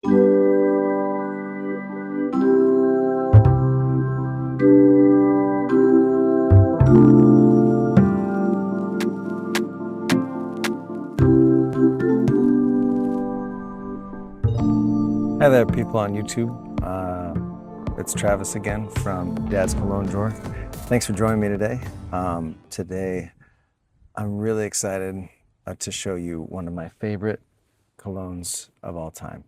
Hi there, people on YouTube. It's Travis again from Dad's Cologne Drawer. Thanks for joining me today. Today, I'm really excited to show you one of my favorite colognes of all time.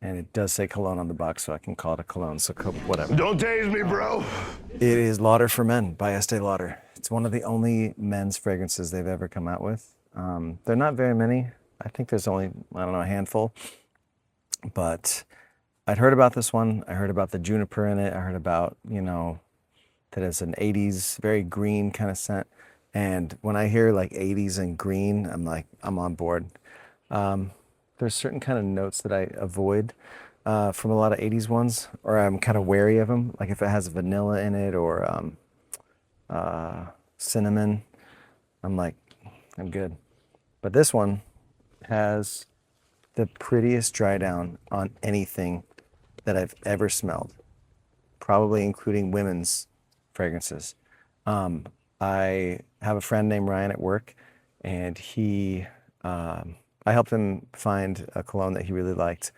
And it does say Cologne on the box, so I can call it a cologne, so whatever. Don't tase me, bro. It is Lauder for Men by Estee Lauder. It's one of the only men's fragrances they've ever come out with. There are not very many. I think there's only, I don't know, a handful. But I'd heard about this one. I heard about the juniper in it. I heard about, that it's an 80s, very green kind of scent. And when I hear like 80s and green, I'm like, I'm on board. There's certain kind of notes that I avoid from a lot of 80s ones, or I'm kind of wary of them. Like if it has vanilla in it or cinnamon, I'm like, I'm good. But this one has the prettiest dry down on anything that I've ever smelled, probably including women's fragrances. I have a friend named Ryan at work, and I helped him find a cologne that he really liked.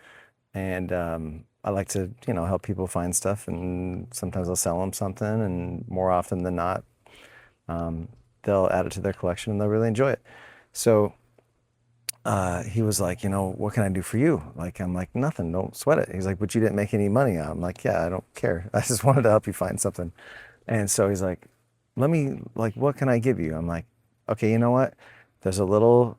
And I like to, help people find stuff, and sometimes I'll sell them something, and more often than not, they'll add it to their collection and they'll really enjoy it. So he was like, what can I do for you? I'm like, nothing, don't sweat it. He's like, but you didn't make any money. I'm like, yeah, I don't care. I just wanted to help you find something. And so he's like, what can I give you? I'm like, okay, you know what? There's a little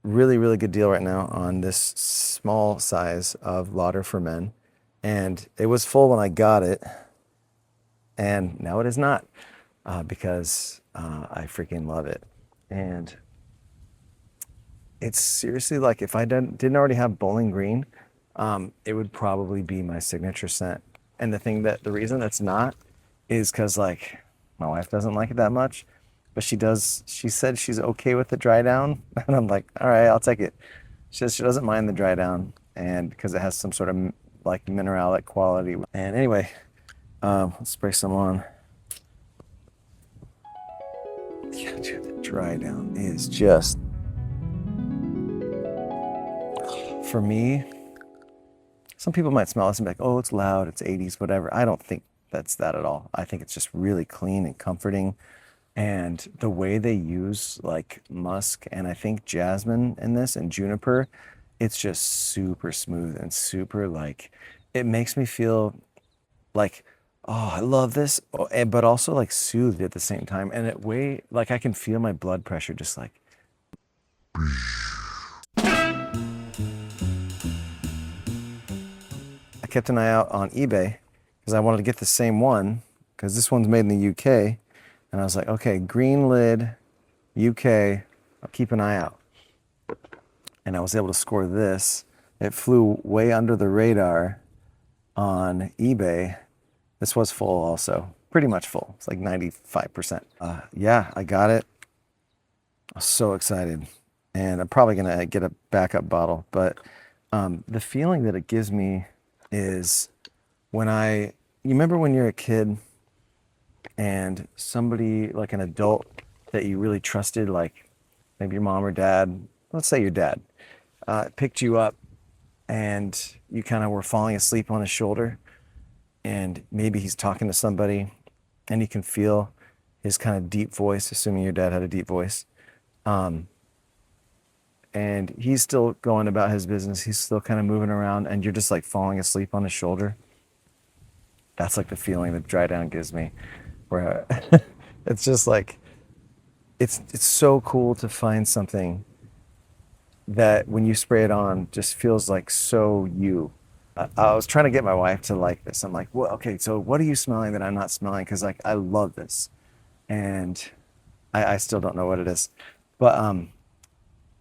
really, really good deal right now on this small size of Lauder for Men. And it was full when I got it. And now it is not because I freaking love it. And it's seriously like if I didn't already have Bowling Green, it would probably be my signature scent. And the reason it's not is because like my wife doesn't like it that much, but she does. She said she's okay with the dry down, and I'm like, all right, I'll take it. She says she doesn't mind the dry down, and because it has some sort of like mineralic quality. And anyway, let's spray some on. Yeah, dude, the dry down is just. For me, some people might smell this and be like, oh, it's loud, it's 80s, whatever. I don't think that's that at all. I think it's just really clean and comforting. And the way they use like musk and I think jasmine in this and juniper, it's just super smooth and super like, it makes me feel like, oh, I love this, but also like soothed at the same time. And I can feel my blood pressure just like. Kept an eye out on eBay because I wanted to get the same one because this one's made in the UK, and I was like, okay, green lid, UK, I'll keep an eye out. And I was able to score this. It flew way under the radar on eBay. This was full also, pretty much full. It's like 95%. Yeah, I got it. I was so excited, and I'm probably gonna get a backup bottle, but the feeling that it gives me is you remember when you're a kid and somebody like an adult that you really trusted, like maybe your mom or dad, let's say your dad, picked you up and you kind of were falling asleep on his shoulder, and maybe he's talking to somebody and you can feel his kind of deep voice, assuming your dad had a deep voice. And he's still going about his business. He's still kind of moving around, and you're just like falling asleep on his shoulder. That's like the feeling that dry down gives me, where it's just like, it's so cool to find something that when you spray it on just feels like so you. I was trying to get my wife to like this. I'm like, well, okay, so what are you smelling that I'm not smelling? Because like I love this, and I still don't know what it is, but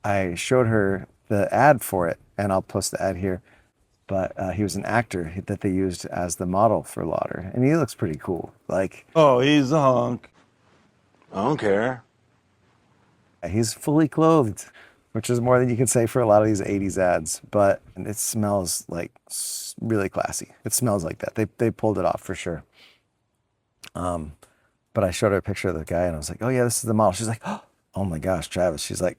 I showed her the ad for it, and I'll post the ad here. But he was an actor that they used as the model for Lauder, and he looks pretty cool. Like, Oh, he's a hunk. I don't care. he's fully clothed. which is more than you can say for a lot of these 80s ads, but it smells like really classy. It smells like that. They pulled it off for sure. But I showed her a picture of the guy and I was like, oh yeah, this is the model. She's like, oh my gosh, Travis. She's like,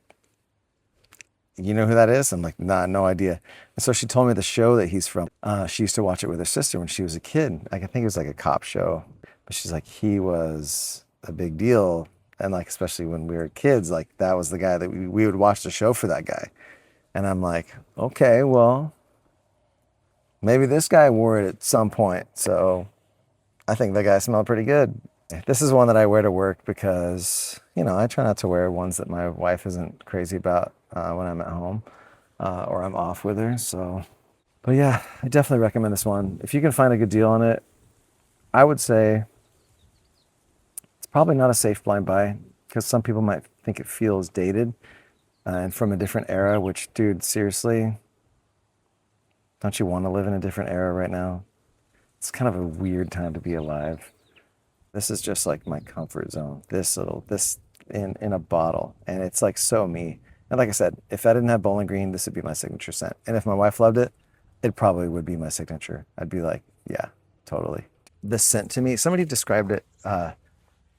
you know who that is? I'm like, nah, no idea. And so she told me the show that he's from. She used to watch it with her sister when she was a kid. Like, I think it was like a cop show, but she's like, he was a big deal. And like, especially when we were kids, like that was the guy that we would watch the show for that guy. And I'm like, okay, well, maybe this guy wore it at some point. So I think that guy smelled pretty good. This is one that I wear to work because, you know, I try not to wear ones that my wife isn't crazy about when I'm at home or I'm off with her. So, but yeah, I definitely recommend this one. If you can find a good deal on it, I would say it's probably not a safe blind buy because some people might think it feels dated and from a different era, which, dude, seriously, don't you want to live in a different era right now? It's kind of a weird time to be alive. This is just like my comfort zone. This in a bottle, and it's like so me. And like I said, if I didn't have Bowling Green, this would be my signature scent. And if my wife loved it, it probably would be my signature. I'd be like, yeah, totally. This scent to me, somebody described it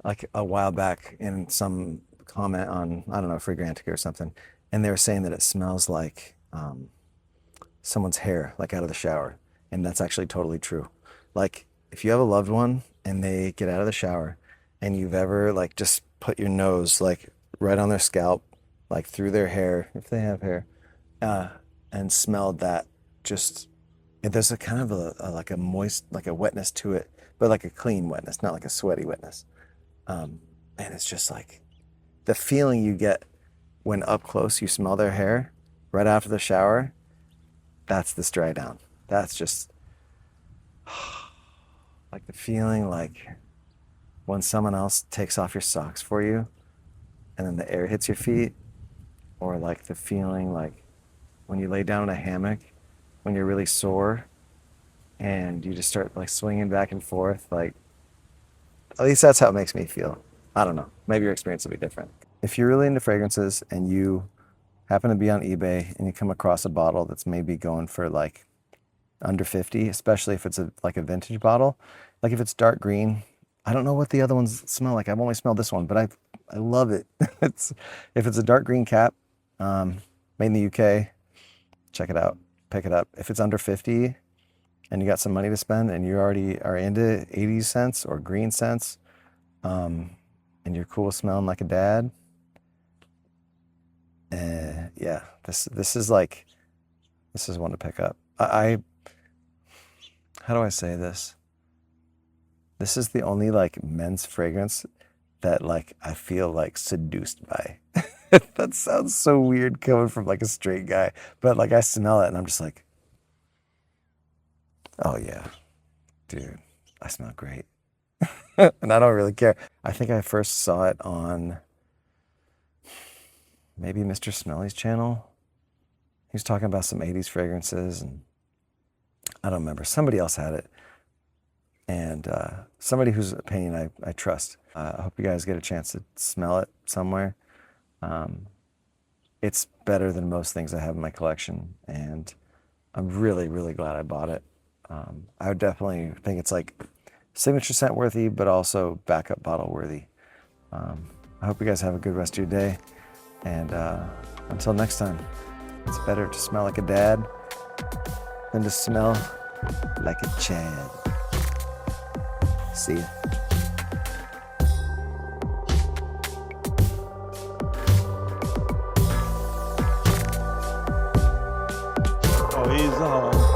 like a while back in some comment on, I don't know, Fragrantica or something, and they were saying that it smells like someone's hair, like out of the shower, and that's actually totally true. Like, if you have a loved one and they get out of the shower and you've ever like just put your nose like right on their scalp, like through their hair, if they have hair, and smelled that, just, there's a kind of a like a moist, like a wetness to it, but like a clean wetness, not like a sweaty wetness. And it's just like the feeling you get when up close you smell their hair right after the shower. That's this dry down. That's just like the feeling like when someone else takes off your socks for you and then the air hits your feet, or like the feeling like when you lay down in a hammock when you're really sore and you just start like swinging back and forth. Like, at least that's how it makes me feel. I don't know. Maybe your experience will be different. If you're really into fragrances and you happen to be on eBay and you come across a bottle that's maybe going for like under 50, especially if it's like a vintage bottle, like if it's dark green, I don't know what the other ones smell like. I've only smelled this one, but I love it. If it's a dark green cap, made in the UK, check it out, pick it up. If it's under 50 and you got some money to spend and you already are into 80s scents or green scents, and you're cool with smelling like a dad, yeah, this is one to pick up. How do I say this? This is the only like men's fragrance that like I feel like seduced by. That sounds so weird coming from like a straight guy, but like I smell it and I'm just like, oh yeah, dude, I smell great. And I don't really care. I think I first saw it on maybe Mr. Smelly's channel. He was talking about some 80s fragrances and I don't remember. Somebody else had it. And somebody whose opinion I trust. I hope you guys get a chance to smell it somewhere. It's better than most things I have in my collection. And I'm really, really glad I bought it. I would definitely think it's like signature scent worthy, but also backup bottle worthy. I hope you guys have a good rest of your day. And until next time, it's better to smell like a dad than to smell like a Chad. See ya. Oh, he's on.